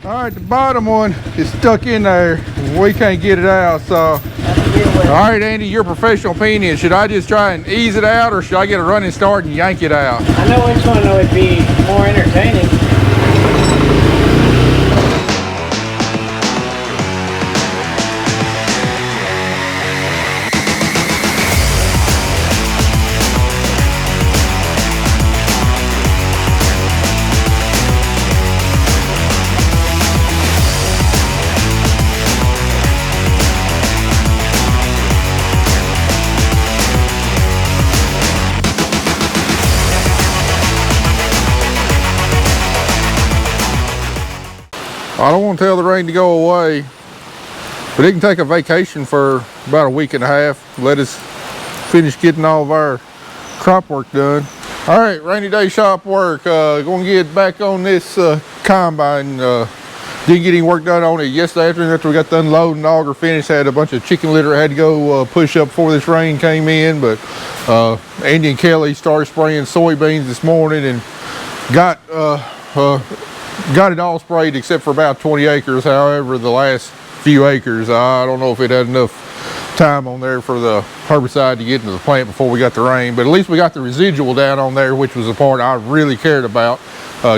All right, the bottom one is stuck in there. We can't get it out, so. All right, Andy, your professional opinion. Should I just try and ease it out, or should I get a running start and yank it out? I know which one would be more entertaining. I don't want to tell the rain to go away, but it can take a vacation for about a week and a half. Let us finish getting all of our crop work done. All right, rainy day shop work. Going to get back on this combine. Didn't get any work done on it yesterday afternoon after we got the unloading. The auger finished. Had a bunch of chicken litter I had to go push up before this rain came in. But Andy and Kelly started spraying soybeans this morning and got it all sprayed except for about 20 acres. However, the last few acres, I don't know if it had enough time on there for the herbicide to get into the plant before we got the rain, but at least we got the residual down on there, which was the part I really cared about.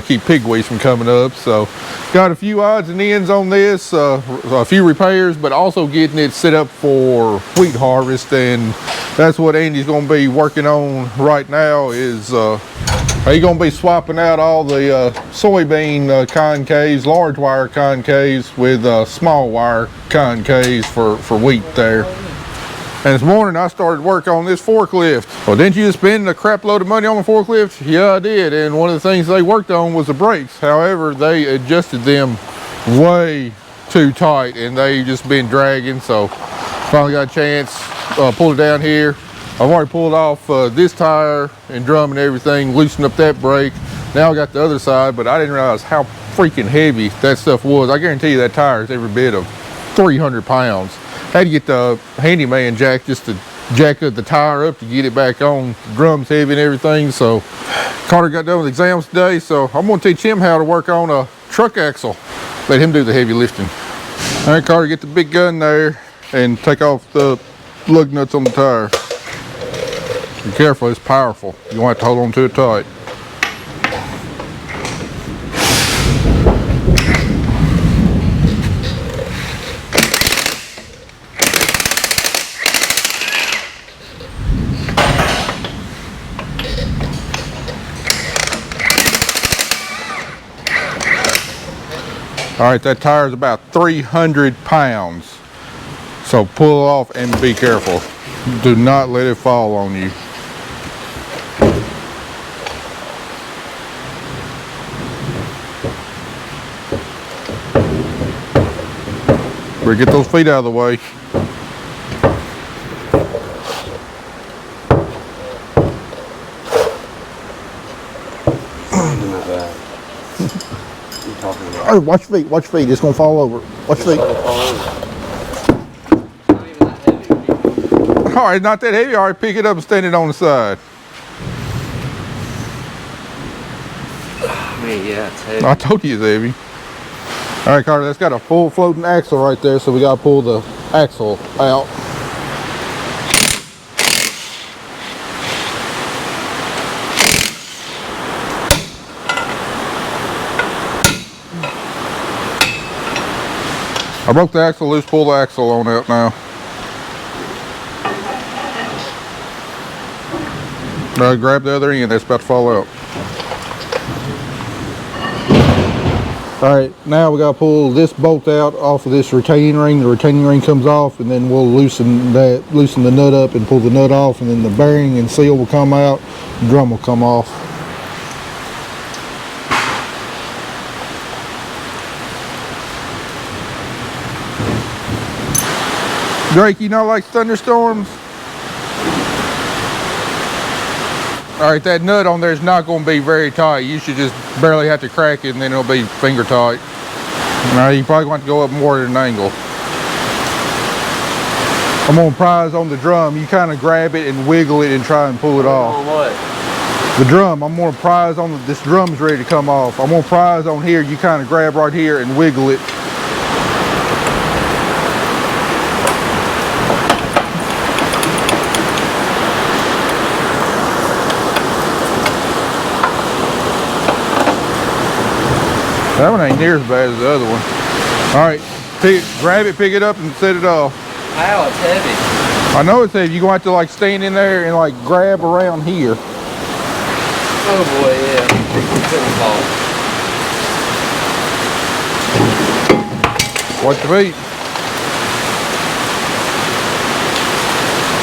Keep pigweeds from coming up. So got a few odds and ends on this, a few repairs, but also getting it set up for wheat harvest. And that's what Andy's going to be working on right now. Is he's going to be swapping out all the soybean concaves, large wire concaves, with small wire concaves for wheat there. And this morning I started work on this forklift. Well, didn't you just spend a crap load of money on the forklift? Yeah, I did. And one of the things they worked on was the brakes. However, they adjusted them way too tight and they just been dragging. So finally got a chance, pulled it down here. I've already pulled off this tire and drum and everything, loosened up that brake. Now I got the other side, but I didn't realize how freaking heavy that stuff was. I guarantee you that tire is every bit of 300 pounds. Had to get the handyman jack just to jack the tire up to get it back on. The drum's heavy and everything. So Carter got done with exams today, so I'm going to teach him how to work on a truck axle. Let him do the heavy lifting. All right, Carter, get the big gun there and take off the lug nuts on the tire. Be careful, it's powerful. You want to hold on to it tight. All right, that tire is about 300 pounds. So pull it off and be careful. Do not let it fall on you. Better get those feet out of the way. Oh, watch feet, watch feet. It's gonna fall over. Watch feet. All right, not that heavy. All right, pick it up and stand it on the side. I mean, yeah, it's heavy. I told you it's heavy. All right, Carter, that's got a full floating axle right there, so we gotta pull the axle out. I broke the axle loose, pull the axle on out now. Now grab the other end, that's about to fall out. Alright, now we gotta pull this bolt out off of this retaining ring. The retaining ring comes off, and then we'll loosen the nut up and pull the nut off, and then the bearing and seal will come out, the drum will come off. Drake, you not like thunderstorms? All right, that nut on there is not going to be very tight. You should just barely have to crack it and then it'll be finger tight. Now you probably want to go up more at an angle. I'm going to prise on the drum. You kind of grab it and wiggle it and try and pull it off. On what? the drum. I'm gonna prise on this drum's ready to come off. I'm gonna prise on here. You kind of grab right here and wiggle it. That one ain't near as bad as the other one. All right, grab it, pick it up, and set it off. Wow, it's heavy. I know it's heavy. You're gonna have to like stand in there and like grab around here. Oh boy, yeah. Watch your feet.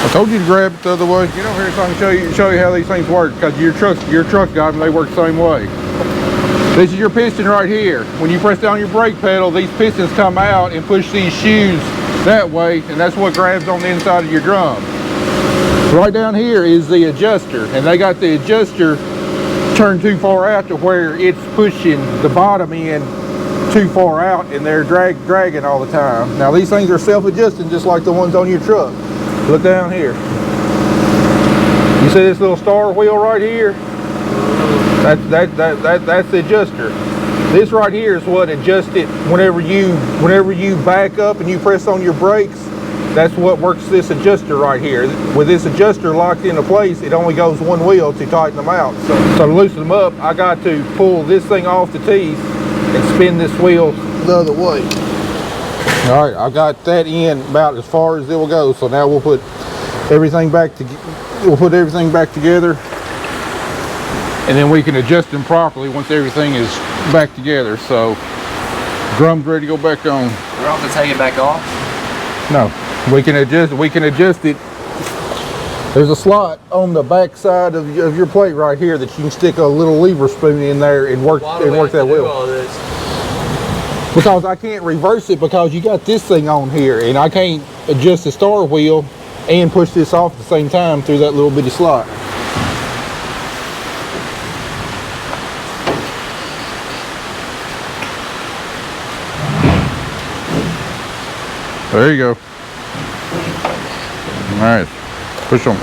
I told you to grab it the other way. Get over here so I can show you how these things work, because your truck got them, they work the same way. This is your piston right here. When you press down your brake pedal, these pistons come out and push these shoes that way, and that's what grabs on the inside of your drum. Right down here is the adjuster, and they got the adjuster turned too far out to where it's pushing the bottom end too far out, and they're dragging all the time. Now these things are self-adjusting just like the ones on your truck. Look down here. You see this little star wheel right here? That's the adjuster. This right here is what adjusts it whenever you back up and you press on your brakes. That's what works this adjuster right here. With this adjuster locked into place, it only goes one wheel to tighten them out. So to loosen them up, I got to pull this thing off the teeth and spin this wheel the other way. All right, I've got that in about as far as it will go. So now we'll put everything back together. And then we can adjust them properly once everything is back together. So drum's ready to go back on. We're off to take it back off? No, we can adjust it. There's a slot on the back side of your plate right here that you can stick a little lever spoon in there and work that wheel. All this? Because I can't reverse it, because you got this thing on here, and I can't adjust the star wheel and push this off at the same time through that little bitty slot. There you go. All right, push on.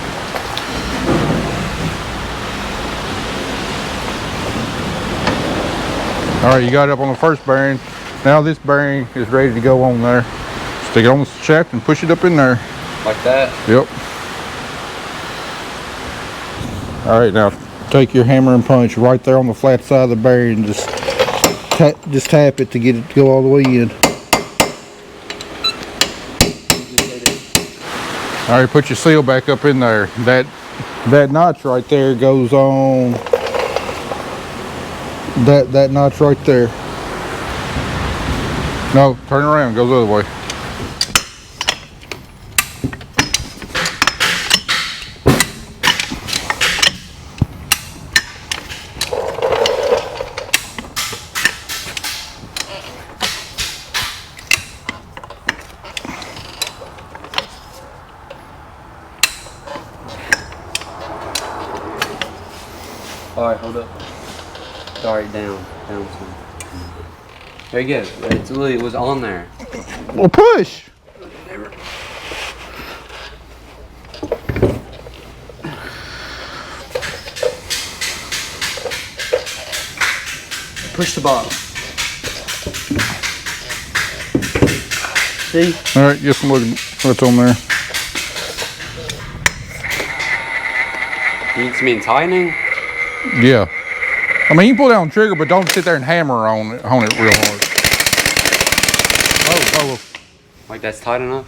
All right, you got it up on the first bearing. Now this bearing is ready to go on there. Stick it on the shaft and push it up in there. Like that? Yep. All right, now take your hammer and punch right there on the flat side of the bearing. Just tap it to get it to go all the way in. All right, put your seal back up in there. That notch right there goes on that notch right there. No, turn around, goes the other way. Alright, hold up. Alright, down some. There you go. It was on there. Well, push. Push the bottom. See? All right, get some look what's on there. Needs me tightening? Yeah. I mean, you can pull down the trigger, but don't sit there and hammer on it real hard. Oh. Like that's tight enough?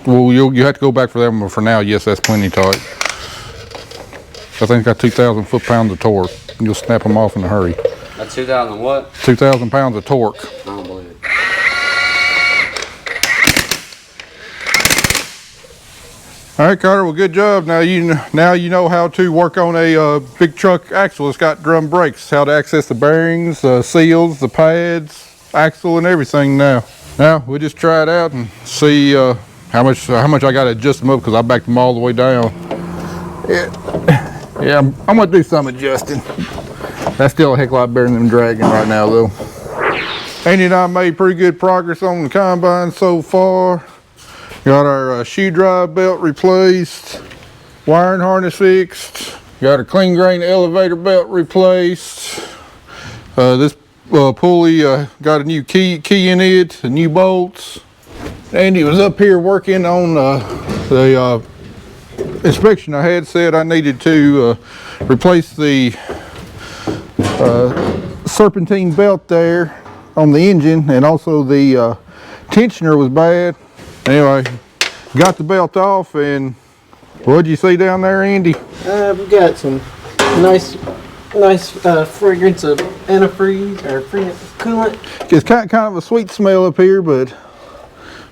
Well, you have to go back for that one, but for now, yes, that's plenty tight. I think it's got 2,000 foot-pounds of torque. You'll snap them off in a hurry. That's 2,000 what? 2,000 pounds of torque. I don't believe it. All right, Carter. Well, good job. Now you know how to work on a big truck axle. It's got drum brakes. How to access the bearings, seals, the pads, axle, and everything. Now we'll just try it out and see how much I got to adjust them up, because I backed them all the way down. Yeah, I'm gonna do some adjusting. That's still a heck of a lot better than dragging right now, though. Andy and I made pretty good progress on the combine so far. Got our shoe drive belt replaced, wiring harness fixed, Got a clean grain elevator belt replaced. This pulley got a new key in it, new bolts. Andy was up here working on the inspection I had. Said I needed to replace the serpentine belt there on the engine, and also the tensioner was bad. Anyway, got the belt off, and what'd you see down there, Andy? We got some nice fragrance of antifreeze or coolant. It's kind of a sweet smell up here, but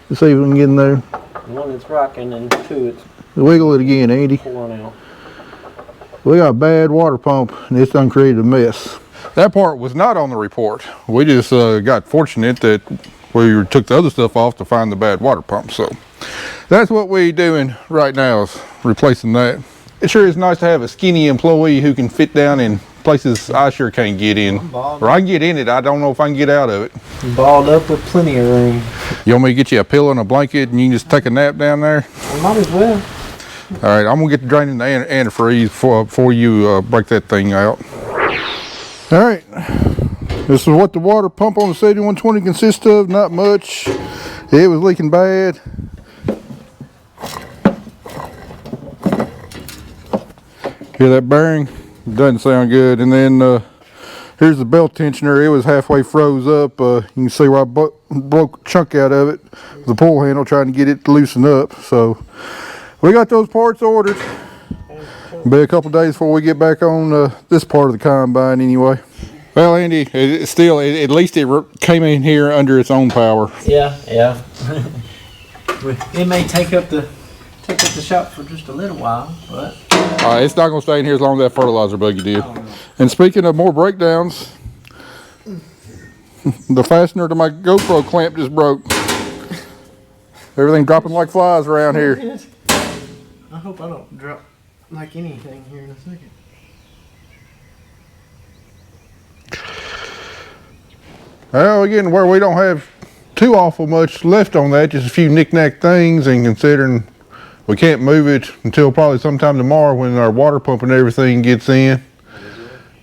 let's see if we can get in there. One it's rocking, and two it's Wiggle it again, Andy. pulling out. We got a bad water pump, and it's done created a mess. That part was not on the report. We just got fortunate that we took the other stuff off to find the bad water pump. So that's what we're doing right now, is replacing that. It sure is nice to have a skinny employee who can fit down in places I sure can't get in. Or I can get in it, I don't know if I can get out of it. Balled up with plenty of room. You want me to get you a pillow and a blanket and you can just take a nap down there? Might as well. All right, I'm gonna get to draining the antifreeze before you break that thing out. All right, this is what the water pump on the 7120 consists of. Not much. It was leaking bad. Hear that bearing? Doesn't sound good. And then here's the belt tensioner. It was halfway froze up. You can see where I broke a chunk out of it. The pull handle, trying to get it to loosen up. So we got those parts ordered. Be a couple days before we get back on this part of the combine anyway. Well, Andy, at least it came in here under its own power. Yeah. It may take up the shop for just a little while, but It's not going to stay in here as long as that fertilizer buggy did. And speaking of more breakdowns, the fastener to my GoPro clamp just broke. Everything dropping like flies around here. I hope I don't drop like anything here in a second. Well, again, where we don't have too awful much left on that, just a few knick-knack things, and considering we can't move it until probably sometime tomorrow when our water pump and everything gets in,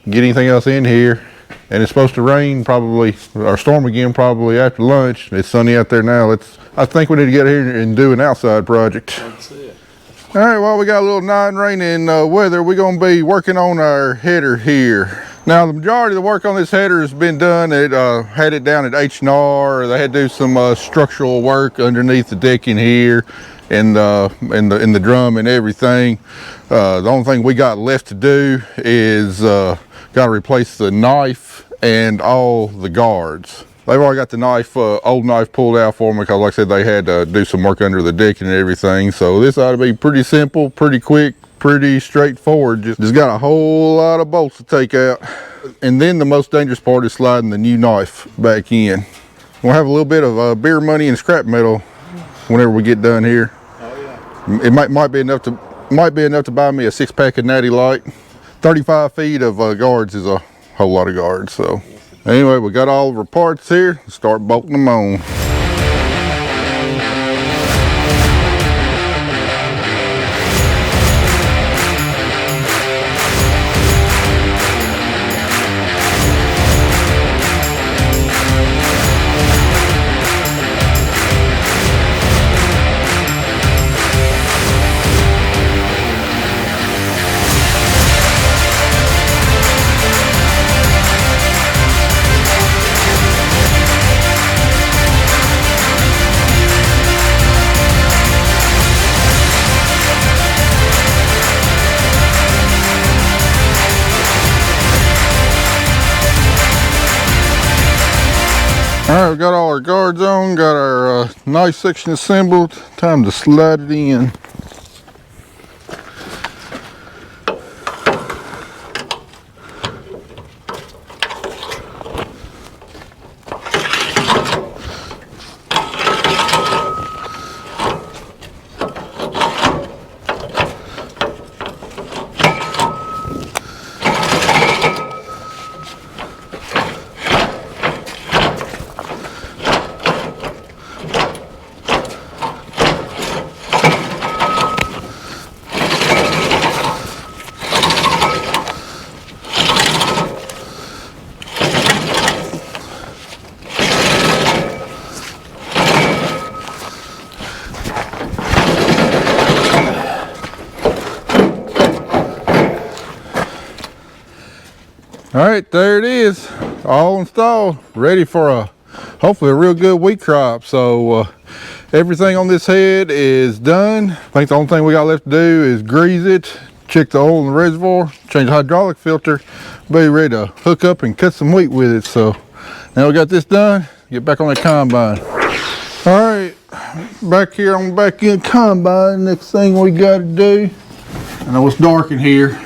get anything else in here. And it's supposed to rain probably, or storm again probably after lunch. It's sunny out there now. I think we need to get here and do an outside project. That's it. All right, well, we got a little non-raining weather. We're gonna be working on our header here. Now, the majority of the work on this header has been done. It had it down at H&R. They had to do some structural work underneath the decking here and in the drum and everything. The only thing we got left to do is got to replace the knife and all the guards. They've already got the knife, old knife pulled out for me because, like I said, they had to do some work under the decking and everything. So this ought to be pretty simple, pretty quick, pretty straightforward. Just got a whole lot of bolts to take out. And then the most dangerous part is sliding the new knife back in. We'll have a little bit of beer money and scrap metal whenever we get done here. Oh yeah. It might be enough to buy me a 6-pack of Natty Light. 35 feet of guards is a whole lot of guards. So anyway, we got all of our parts here. Let's start bolting them on. All right, we got all our guards on, got our knife section assembled. Time to slide it in. All right, there it is, all installed, ready for hopefully a real good wheat crop. So everything on this head is done. I think the only thing we got left to do is grease it, check the oil in the reservoir, change the hydraulic filter, be ready to hook up and cut some wheat with it. So now we got this done, get back on that combine. All right, back here on the back end combine, next thing we got to do, I know it's dark in here,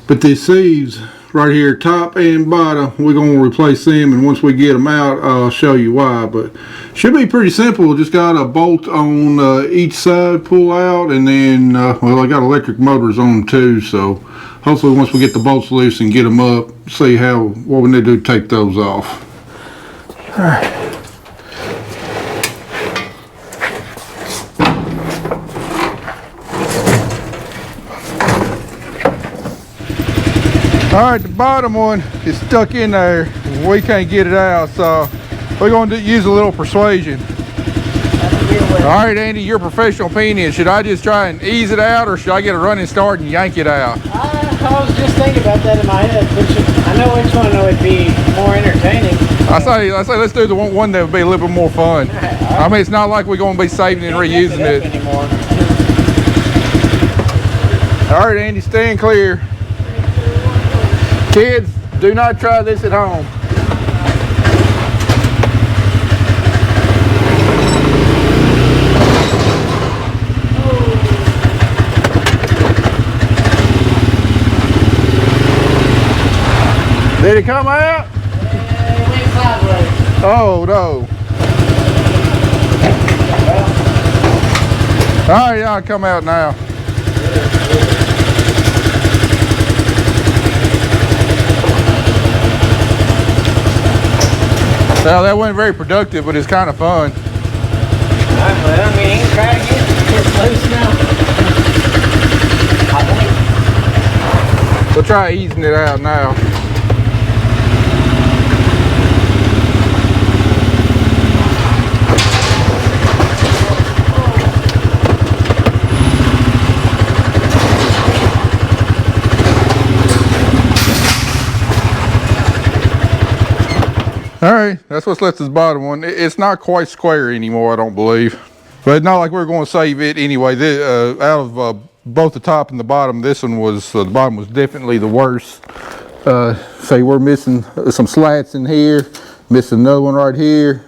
but these sieves right here, top and bottom, we're going to replace them, and once we get them out, I'll show you why. But should be pretty simple. Just got a bolt on each side, pull out, and then well, I got electric motors on them too, so hopefully once we get the bolts loose and get them up, see what we need to do to take those off. All right. All right, the bottom one is stuck in there. We can't get it out, so we're going to use a little persuasion. All right, Andy, your professional opinion. Should I just try and ease it out, or should I get a running start and yank it out? I was just thinking about that in my head. I know which one would be more entertaining. I say let's do the one that would be a little bit more fun. I mean, it's not like we're going to be saving and reusing it. Anymore. All right, Andy, stand clear. Kids, do not try this at home. Did it come out? It went sideways. Oh no. All right, y'all come out now. Well, that wasn't very productive, but it's kind of fun. Well, I mean, try again. It's loose now. I think. We'll try easing it out now. All right, that's what's left of the bottom one. It's not quite square anymore, I don't believe. But it's not like we're going to save it anyway. Out of both the top and the bottom, this one was, the bottom was definitely the worst. See, we're missing some slats in here, missing another one right here.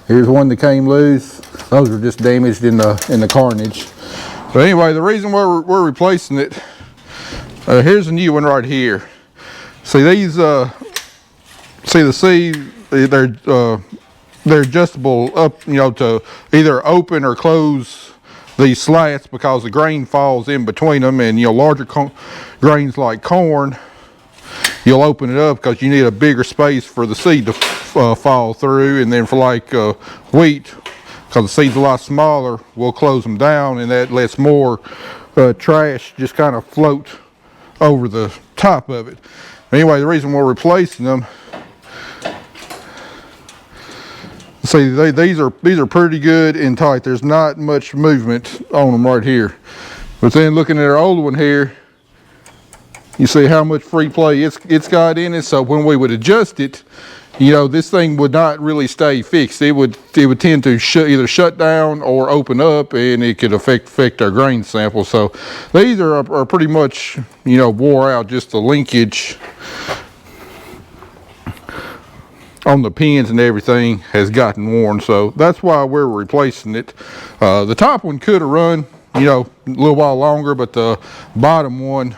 Here's one that came loose. Those are just damaged in the carnage. But anyway, the reason we're replacing it, here's a new one right here. See these, see the Sieve, they're adjustable up, you know, to either open or close these slats because the grain falls in between them, and you know, larger grains like corn, you'll open it up because you need a bigger space for the seed to fall through, and then for like wheat, because the seed's a lot smaller, we'll close them down, and that lets more trash just kind of float over the top of it. Anyway, the reason we're replacing them, see, these are pretty good and tight. There's not much movement on them right here. But then looking at our old one here, you see how much free play it's got in it. So when we would adjust it, you know, this thing would not really stay fixed. It would tend to either shut down or open up, and it could affect our grain sample. So these are pretty much, you know, wore out. Just the linkage on the pins and everything has gotten worn, so that's why we're replacing it. The top one could have run, you know, a little while longer, but the bottom one,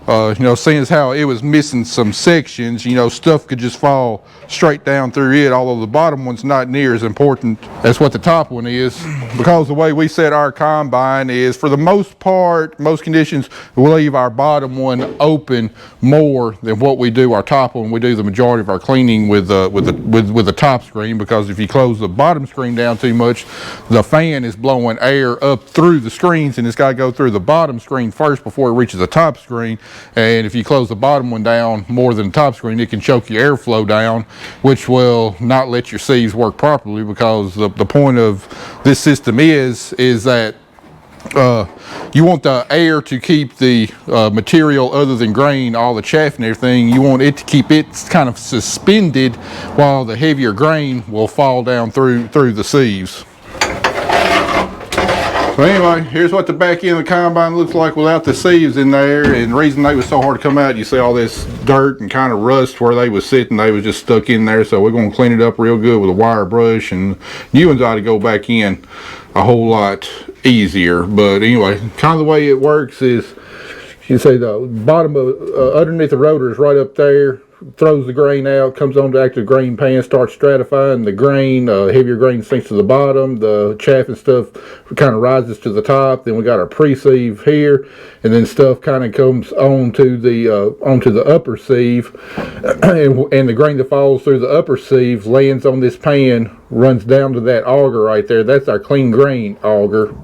you know, seeing as how it was missing some sections, you know, stuff could just fall straight down through it, although the bottom one's not near as important as what the top one is, because the way we set our combine is, for the most part, most conditions, we'll leave our bottom one open more than what we do our top one. We do the majority of our cleaning with the top screen, because if you close the bottom screen down too much, the fan is blowing air up through the screens, and it's got to go through the bottom screen first before it reaches the top screen. And if you close the bottom one down more than the top screen, it can choke your airflow down, which will not let your sieves work properly, because the point of this system is that you want the air to keep the material other than grain, all the chaff and everything, you want it to keep it kind of suspended while the heavier grain will fall down through the sieves. So anyway, here's what the back end of the combine looks like without the sieves in there. And the reason they was so hard to come out, you see all this dirt and kind of rust where they was sitting, they was just stuck in there. So we're going to clean it up real good with a wire brush, and new ones ought to go back in a whole lot easier. But anyway, kind of the way it works is, you see the bottom of underneath the rotor is right up there, throws the grain out, comes on to active grain pan, starts stratifying the grain. Heavier grain sinks to the bottom, the chaff and stuff kind of rises to the top. Then we got our pre-sieve here, and then stuff kind of comes onto the upper sieve, and the grain that falls through the upper sieve lands on this pan, runs down to that auger right there. That's our clean grain auger.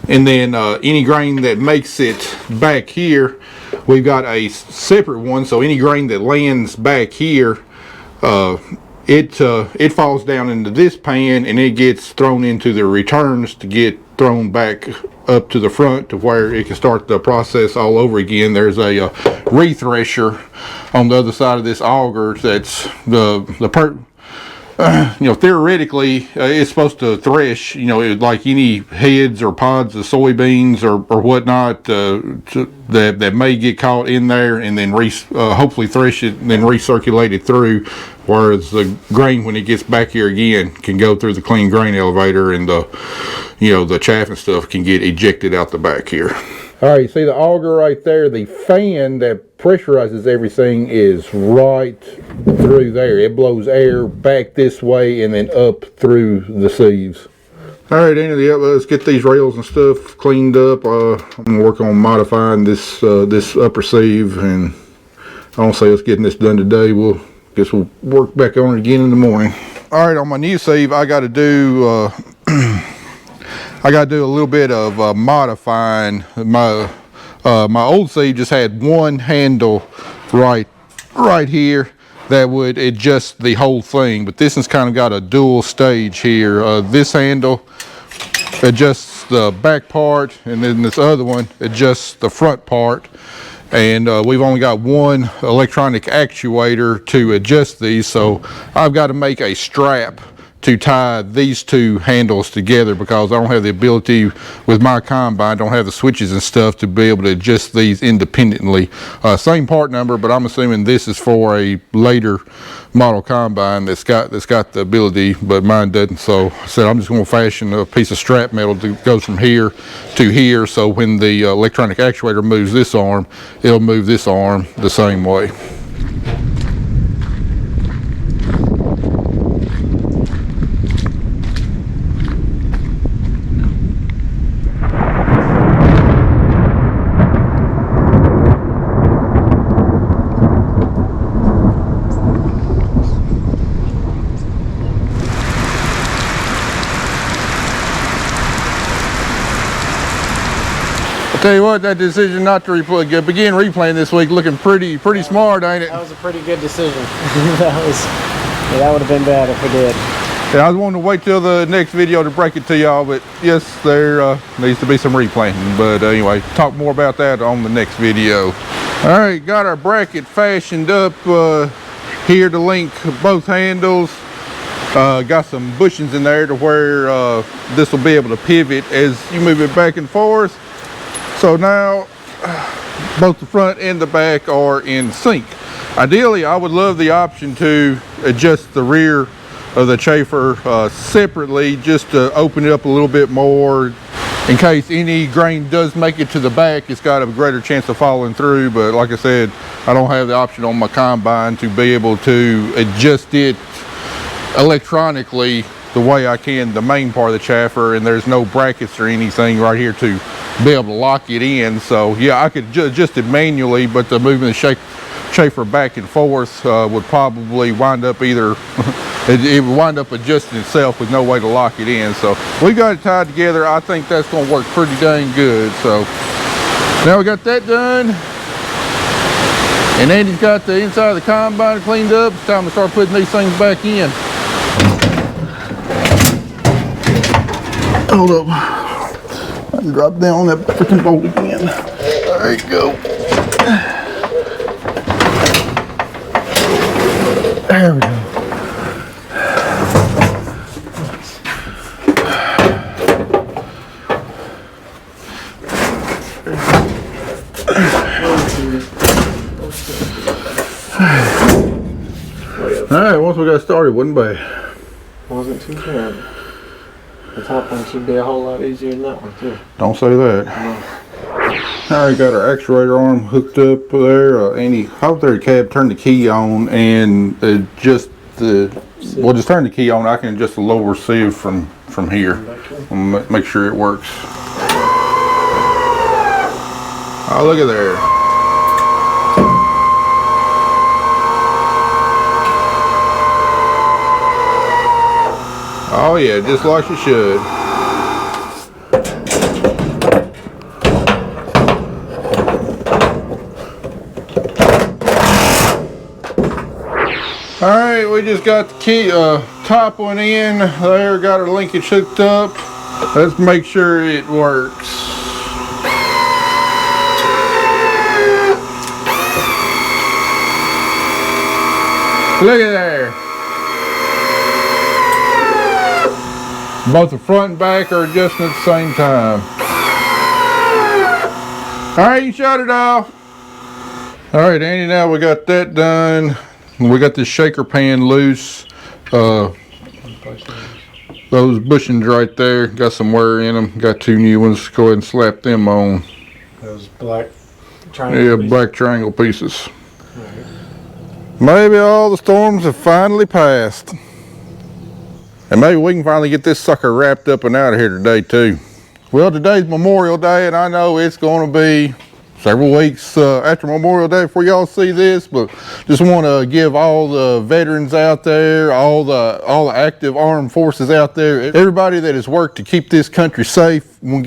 And then any grain that makes it back here, we've got a separate one. So any grain that lands back here, it falls down into this pan, and it gets thrown into the returns to get thrown back up to the front to where it can start the process all over again. There's a re-thresher on the other side of this auger. That's you know, theoretically, it's supposed to thresh, you know, like any heads or pods of soybeans or whatnot that may get caught in there, and then hopefully thresh it and then recirculate it through, whereas the grain, when it gets back here again, can go through the clean grain elevator, and the chaff and stuff can get ejected out the back here. All right, you see the auger right there? The fan that pressurizes everything is right through there. It blows air back this way and then up through the sieves. All right, Andy, let's get these rails and stuff cleaned up. I'm gonna work on modifying this upper sieve, and I don't say us getting this done today. Guess we'll work back on it again in the morning. All right, on my new sieve, I got to do a little bit of modifying. My old sieve just had one handle right here that would adjust the whole thing, but this has kind of got a dual stage here. This handle adjusts the back part, and then this other one adjusts the front part. And we've only got one electronic actuator to adjust these, so I've got to make a strap to tie these two handles together, because I don't have the ability with my combine, don't have the switches and stuff to be able to adjust these independently. Same part number, but I'm assuming this is for a later model combine that's got the ability, but mine doesn't. So I said I'm just going to fashion a piece of strap metal that goes from here to here, so when the electronic actuator moves this arm, it'll move this arm the same way. Tell you what, that decision not to begin replaying this week looking pretty smart, ain't it? That was a pretty good decision. that would have been bad if we did. Yeah, I was wanting to wait till the next video to break it to y'all, but yes, there needs to be some replanting. But anyway, talk more about that on the next video. All right, got our bracket fashioned up here to link both handles. Got some bushings in there to where this will be able to pivot as you move it back and forth. So now both the front and the back are in sync. Ideally, I would love the option to adjust the rear of the chafer separately, just to open it up a little bit more in case any grain does make it to the back. It's got a greater chance of falling through, but like I said, I don't have the option on my combine to be able to adjust it electronically the way I can the main part of the chaffer, and there's no brackets or anything right here to be able to lock it in. So yeah, I could adjust it manually, but the moving the chafer back and forth would probably wind up either it would wind up adjusting itself with no way to lock it in. So we got it tied together. I think that's going to work pretty dang good. So now we got that done, and Andy's got the inside of the combine cleaned up. It's time to start putting these things back in. Hold up. And drop down that freaking bolt again. There you go. There we go. Alright, once we got started, wasn't bad. Wasn't too bad. The top one should be a whole lot easier than that one too. Don't say that. Alright, got our actuator arm hooked up there. Andy, out there, cab, turn the key on, and we'll just turn the key on. I can adjust the lower sieve from here. Make sure it works. Oh, look at there. Oh yeah, just like you should. Alright, we just got the key top one in there, got our linkage hooked up. Let's make sure it works. Look at there. Both the front and back are adjusting at the same time. Alright, you shut it off. Alright, Andy, now we got that done. We got this shaker pan loose. Those bushings right there, got some wear in them. Got 2 new ones. Go ahead and slap them on. Those black triangle Yeah, pieces. black triangle pieces. Maybe all the storms have finally passed. And maybe we can finally get this sucker wrapped up and out of here today too. Well, today's Memorial Day, and I know it's going to be several weeks after Memorial Day before y'all see this, but just want to give all the veterans out there, all the active armed forces out there, everybody that has worked to keep this country safe. I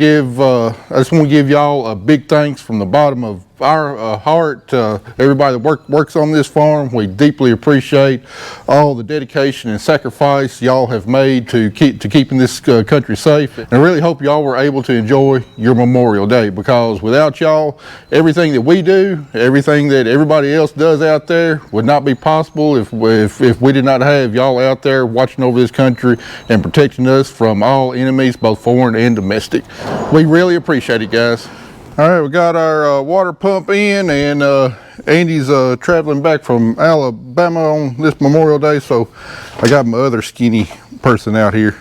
just want to give y'all a big thanks from the bottom of our heart. Everybody that works on this farm, we deeply appreciate all the dedication and sacrifice y'all have made to keeping this country safe. And I really hope y'all were able to enjoy your Memorial Day, because without y'all, everything that we do, everything that everybody else does out there would not be possible if we did not have y'all out there watching over this country and protecting us from all enemies, both foreign and domestic. We really appreciate it, guys. All right, we got our water pump in, and Andy's traveling back from Alabama on this Memorial Day, so I got my other skinny person out here.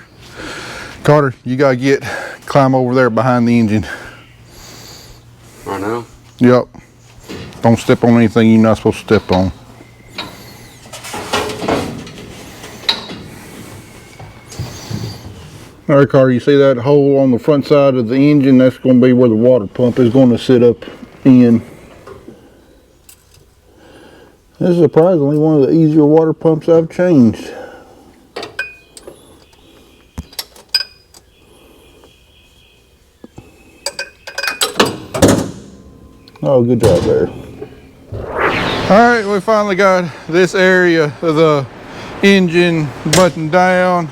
Carter, you gotta climb over there behind the engine. Right now? Yep. Don't step on anything you're not supposed to step on. All right, Carter, you see that hole on the front side of the engine? That's going to be where the water pump is going to sit up in. This is surprisingly one of the easier water pumps I've changed. Oh, good job there. All right, we finally got this area of the engine buttoned down.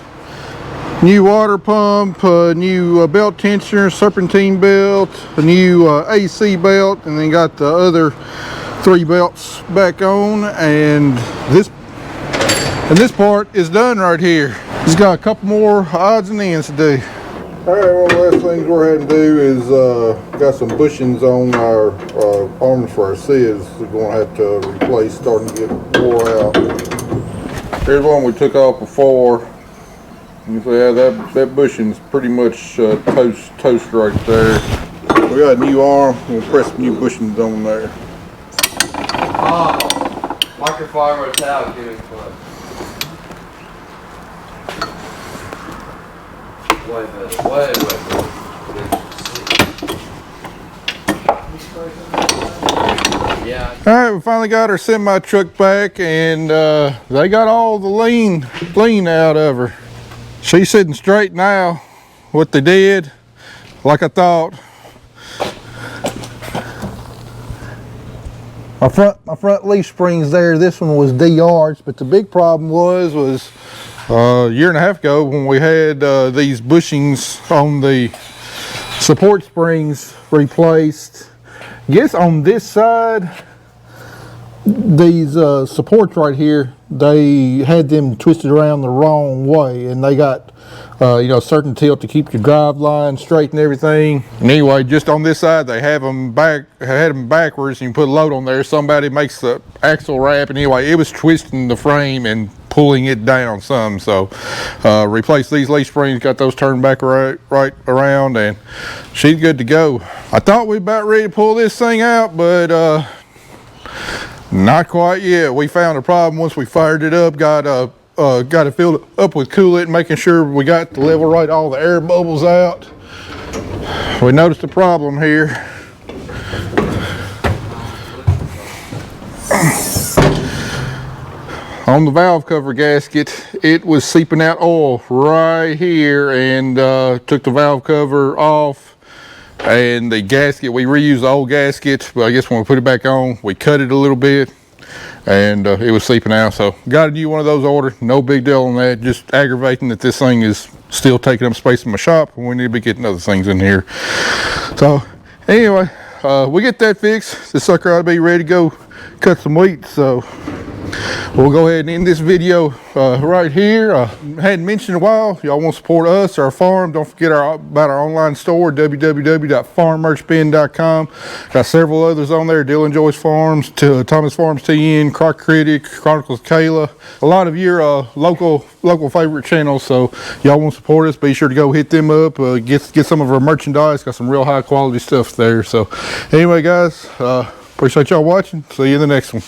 New water pump, new belt tensioner, serpentine belt, a new AC belt, and then got the other 3 belts back on, and this part is done right here. Just got a couple more odds and ends to do. All right, one of the last things we're going to do is got some bushings on our arms for our sieves. We're going to have to replace, starting to get wore out. Here's one we took off before. You see how that bushing's pretty much toast right there. We got a new arm. We'll press some new bushings on there. Oh, microfiber towel getting close. Way better. Way better. Yeah. All right, we finally got our semi truck back, and they got all the lean out of her. She's sitting straight now. What they did, like I thought. My front leaf springs there. This one was de-arched, but the big problem was a year and a half ago when we had these bushings on the support springs replaced. Guess on this side, these supports right here, they had them twisted around the wrong way, and they got you know, certain tilt to keep your drive line straight and everything. And anyway, just on this side, they have them backwards, and you put a load on there. Somebody makes the axle wrap, and anyway, it was twisting the frame and pulling it down some. So replaced these leaf springs, got those turned back right around, and she's good to go. I thought we about ready to pull this thing out, but not quite yet. We found a problem once we fired it up. Got it filled up with coolant, making sure we got the level right, all the air bubbles out. We noticed a problem here. On the valve cover gasket, it was seeping out oil right here, and took the valve cover off. And the gasket, we reused the old gasket, but I guess when we put it back on, we cut it a little bit, and it was seeping out. So got a new one of those ordered. No big deal on that. Just aggravating that this thing is still taking up space in my shop, and we need to be getting other things in here. So anyway, we get that fixed. This sucker ought to be ready to go cut some wheat. So we'll go ahead and end this video right here. Hadn't mentioned in a while, y'all want to support us, our farm, don't forget about our online store, www.farmmerchbin.com. Got several others on there, Dylan Joyce Farms, Thomas Farms TN, Croc Critic, Chronicles Kayla, a lot of your local favorite channels. So y'all want to support us, be sure to go hit them up, get some of our merchandise. Got some real high quality stuff there. So anyway guys, appreciate y'all watching. See you in the next one.